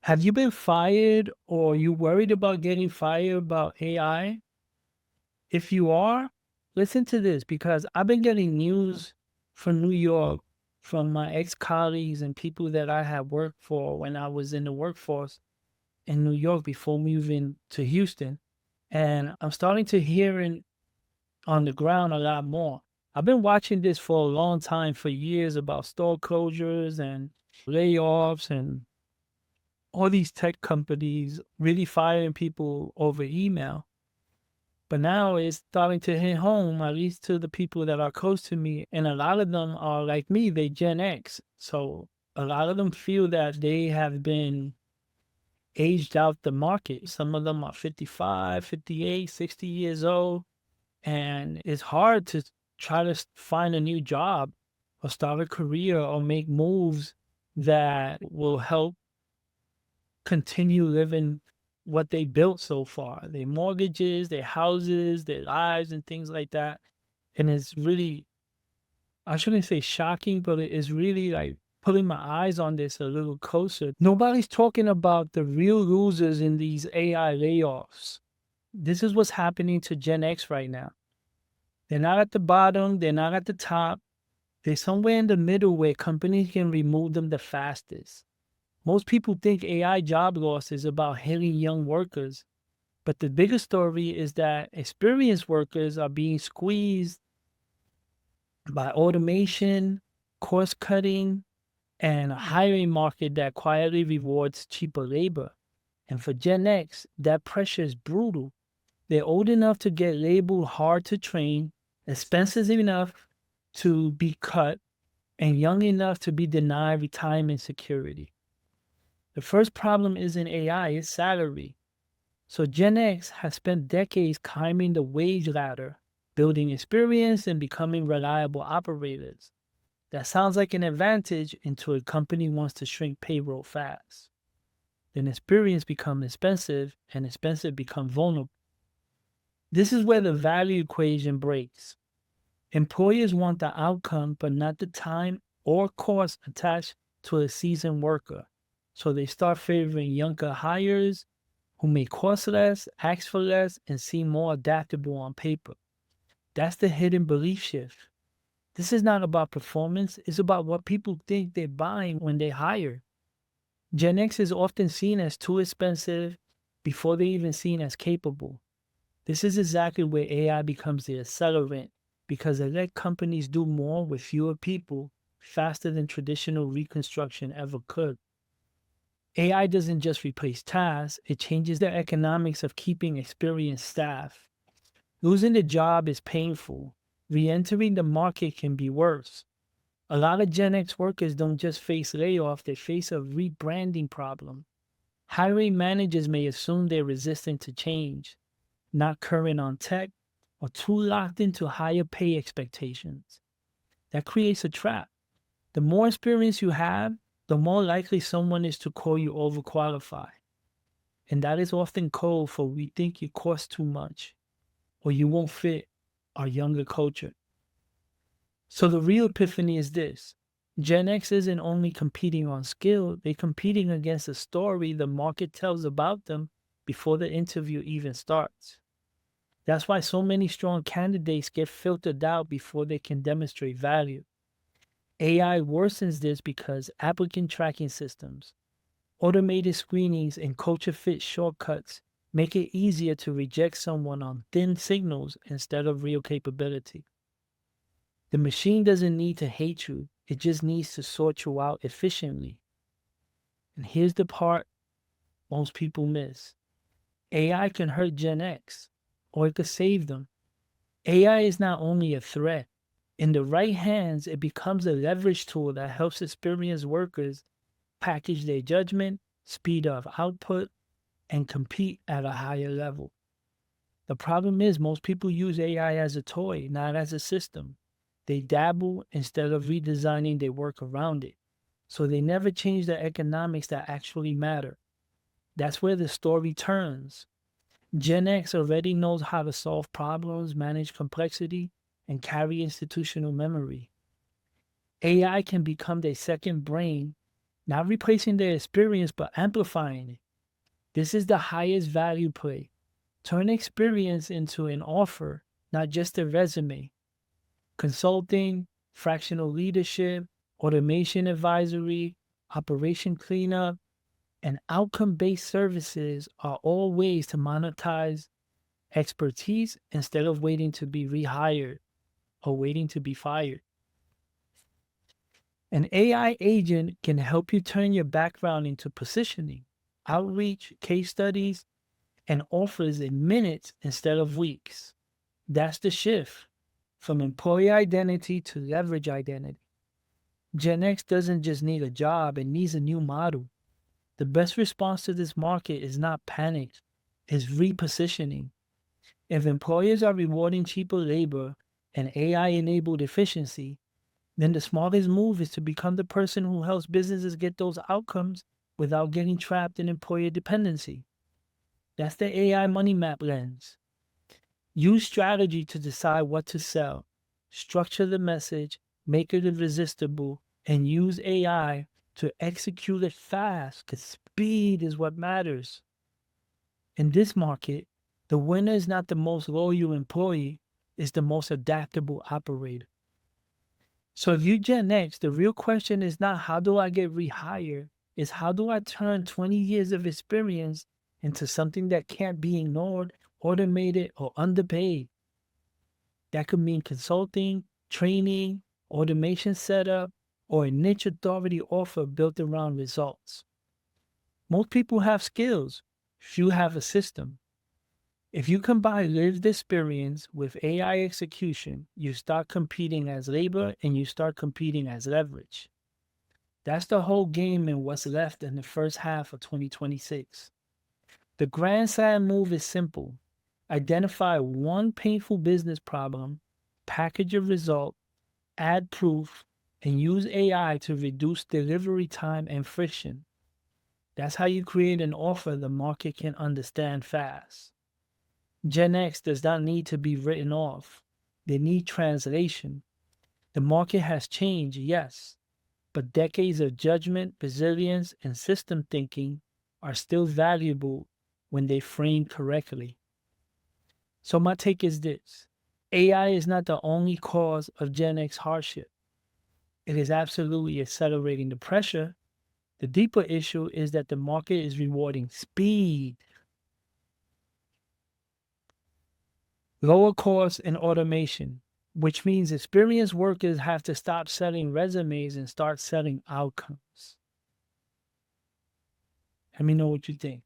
Have you been fired or you worried about getting fired about AI? If you are, listen to this because I've been getting news from New York from my ex-colleagues and people that I had worked for when I was in the workforce in New York before moving to Houston. And I'm starting to hear it on the ground a lot more. I've been watching this for a long time, for years, about store closures and layoffs and all these tech companies really firing people over email. But now it's starting to hit home, at least to the people that are close to me. And a lot of them are like me, they Gen X. So a lot of them feel that they have been aged out the market. Some of them are 55, 58, 60 years old. And it's hard to try to find a new job or start a career or make moves that will help continue living what they built so far, their mortgages, their houses, their lives, and things like that. And it's really, I shouldn't say shocking, but it is really like putting my eyes on this a little closer. Nobody's talking about the real losers in these AI layoffs. This is what's happening to Gen X right now. They're not at the bottom, they're not at the top. They're somewhere in the middle where companies can remove them the fastest. Most people think AI job loss is about hitting young workers, but the bigger story is that experienced workers are being squeezed by automation, cost cutting, and a hiring market that quietly rewards cheaper labor. And for Gen X, that pressure is brutal. They're old enough to get labeled hard to train, expensive enough to be cut, and young enough to be denied retirement security. The first problem isn't AI, it's salary. So Gen X has spent decades climbing the wage ladder, building experience and becoming reliable operators. That sounds like an advantage until a company wants to shrink payroll fast. Then experience becomes expensive and expensive become vulnerable. This is where the value equation breaks. Employers want the outcome, but not the time or cost attached to a seasoned worker. So they start favoring younger hires who may cost less, ask for less, and seem more adaptable on paper. That's the hidden belief shift. This is not about performance, it's about what people think they're buying when they hire. Gen X is often seen as too expensive before they're even seen as capable. This is exactly where AI becomes the accelerant because it let companies do more with fewer people faster than traditional reconstruction ever could. AI doesn't just replace tasks, it changes the economics of keeping experienced staff. Losing the job is painful. Re-entering the market can be worse. A lot of Gen X workers don't just face layoff, they face a rebranding problem. Hiring managers may assume they're resistant to change, not current on tech, or too locked into higher pay expectations. That creates a trap. The more experience you have, the more likely someone is to call you overqualified. And that is often code for we think you cost too much or you won't fit our younger culture. So the real epiphany is this. Gen X isn't only competing on skill, they're competing against a story the market tells about them before the interview even starts. That's why so many strong candidates get filtered out before they can demonstrate value. AI worsens this because applicant tracking systems, automated screenings, and culture fit shortcuts make it easier to reject someone on thin signals instead of real capability. The machine doesn't need to hate you, it just needs to sort you out efficiently. And here's the part most people miss. AI can hurt Gen X, or it could save them. AI is not only a threat. In the right hands, it becomes a leverage tool that helps experienced workers package their judgment, speed up output, and compete at a higher level. The problem is most people use AI as a toy, not as a system. They dabble instead of redesigning their work around it. So they never change the economics that actually matter. That's where the story turns. Gen X already knows how to solve problems, manage complexity, and carry institutional memory. AI can become their second brain not replacing their experience, but amplifying it. This is the highest value play. Turn experience into an offer, not just a resume. Consulting, fractional leadership, automation advisory, operation cleanup, and outcome based services are all ways to monetize expertise instead of waiting to be rehired or waiting to be fired. An AI agent can help you turn your background into positioning, outreach, case studies, and offers in minutes instead of weeks. That's the shift from employee identity to leverage identity. Gen X doesn't just need a job, it needs a new model. The best response to this market is not panic, it's repositioning. If employers are rewarding cheaper labor and AI enabled efficiency, then the smartest move is to become the person who helps businesses get those outcomes without getting trapped in employer dependency. That's the AI money map lens. Use strategy to decide what to sell, structure the message, make it irresistible, and use AI to execute it fast because speed is what matters. In this market, the winner is not the most loyal employee, it's the most adaptable operator. So if you Gen X, the real question is not how do I get rehired, it's how do I turn 20 years of experience into something that can't be ignored, automated, or underpaid. That could mean consulting, training, automation setup, or a niche authority offer built around results. Most people have skills, few have a system. If you combine lived experience with AI execution, you start competing as labor and you start competing as leverage. That's the whole game and what's left in the first half of 2026. The grand slam move is simple. Identify one painful business problem, package a result, add proof, and use AI to reduce delivery time and friction. That's how you create an offer the market can understand fast. Gen X does not need to be written off. They need translation. The market has changed, yes, but decades of judgment, resilience, and system thinking are still valuable when they framed correctly. So my take is this. AI is not the only cause of Gen X hardship. It is absolutely accelerating the pressure. The deeper issue is that the market is rewarding speed, lower costs, and automation, which means experienced workers have to stop selling resumes and start selling outcomes. Let me know what you think.